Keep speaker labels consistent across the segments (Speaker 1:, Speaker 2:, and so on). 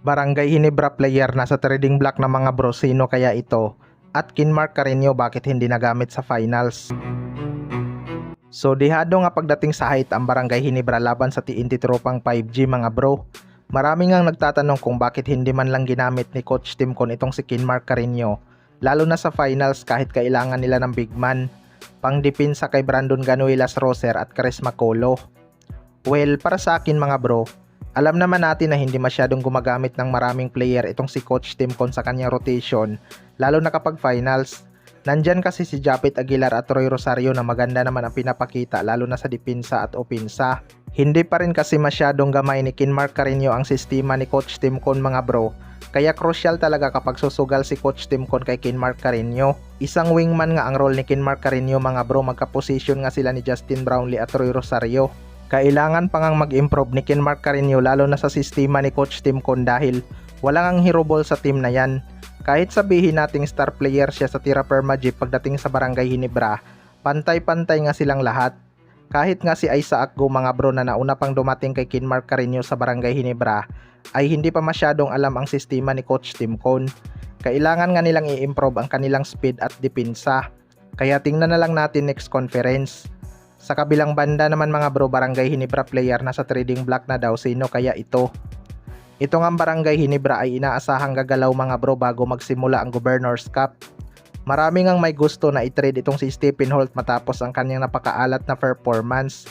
Speaker 1: Barangay Hinebra player na sa trading block ng mga bro, sino kaya ito? At Kinmark Carreño, bakit hindi nagamit sa finals? So dihado nga pagdating sa height ang Barangay Hinebra laban sa TNT Tropang 5G mga bro. Marami ngang nagtatanong kung bakit hindi man lang ginamit ni Coach Timcon itong si Kinmark Carreño, lalo na sa finals kahit kailangan nila ng big man, pang depensa kay Brandon Ganuelas Roser at Charisma Colo. Well, para sa akin mga bro, alam naman natin na hindi masyadong gumagamit ng maraming player itong si Coach Timcon sa kanyang rotation, lalo na kapag finals. Nandyan kasi si Japet Aguilar at Roy Rosario na maganda naman ang pinapakita lalo na sa depensa at opensa. Hindi pa rin kasi masyadong gamay ni Kinmark Carreño ang sistema ni Coach Timcon mga bro, kaya crucial talaga kapag susugal si Coach Timcon kay Kinmark Carreño. Isang wingman nga ang role ni Kinmark Carreño mga bro, magka-position nga sila ni Justin Brownlee at Roy Rosario. Kailangan pa ngang mag-improve ni Kinmark Carreño lalo na sa sistema ni Coach Timcon dahil wala ngang hero ball sa team na yan. Kahit sabihin nating star player siya sa tira per Magip pagdating sa Barangay Hinebra, pantay-pantay nga silang lahat. Kahit nga si Isaac Go mga bro na nauna pang dumating kay Kinmark Carreño sa Barangay Hinebra, ay hindi pa masyadong alam ang sistema ni Coach Timcon. Kailangan nga nilang i-improve ang kanilang speed at depensa. Kaya tingnan na lang natin next conference. Sa kabilang banda naman mga bro, Barangay Hinebra player na sa trading block na daw, sino kaya ito? Ito nga Barangay Hinebra ay inaasahang gagalaw mga bro bago magsimula ang Governors Cup. Marami ngang may gusto na i-trade itong si Stephen Holt matapos ang kanyang napakaalat na performance.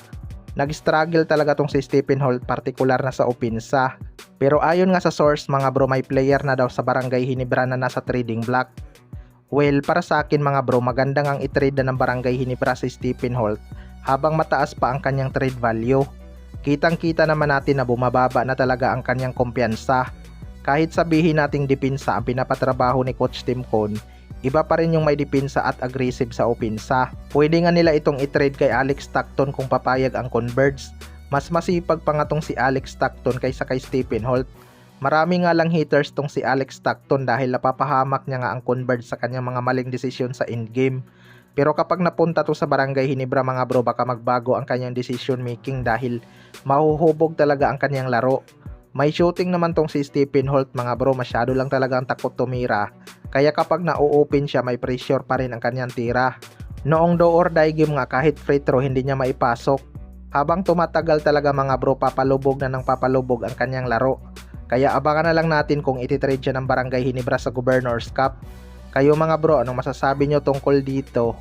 Speaker 1: Nag-struggle talaga itong si Stephen Holt, partikular na sa opensa. Pero ayon nga sa source mga bro, may player na daw sa Barangay Hinebra na nasa trading block. Well, para sa akin mga bro, maganda ngang i-trade na ng Barangay Hinebra si Stephen Holt habang mataas pa ang kanyang trade value. Kitang-kita naman natin na bumababa na talaga ang kanyang kumpiyansa. Kahit sabihin nating depensa ang pinapatrabaho ni Coach Timcon, iba pa rin yung may depensa at aggressive sa opensa. Pwede nga nila itong i-trade kay Alex Stockton kung papayag ang Converge. Mas masipag pa nga tong si Alex Stockton kaysa kay Stephen Holt. Marami nga lang haters tong si Alex Stockton dahil napapahamak niya nga ang Converge sa kanyang mga maling desisyon sa endgame. Pero kapag napunta to sa Barangay Hinebra mga bro, baka magbago ang kanyang decision making dahil mahuhubog talaga ang kanyang laro. May shooting naman tong si Stephen Holt mga bro, masyado lang talaga ang takot tumira. Kaya kapag na-open siya, may pressure pa rin ang kanyang tira. Noong do or die game nga, kahit free throw hindi niya maipasok. Habang tumatagal talaga mga bro, papalubog na ng papalubog ang kanyang laro. Kaya abangan na lang natin kung ititrade siya ng Barangay Hinebra sa Governors Cup. Kayo mga bro, anong masasabi nyo tungkol dito?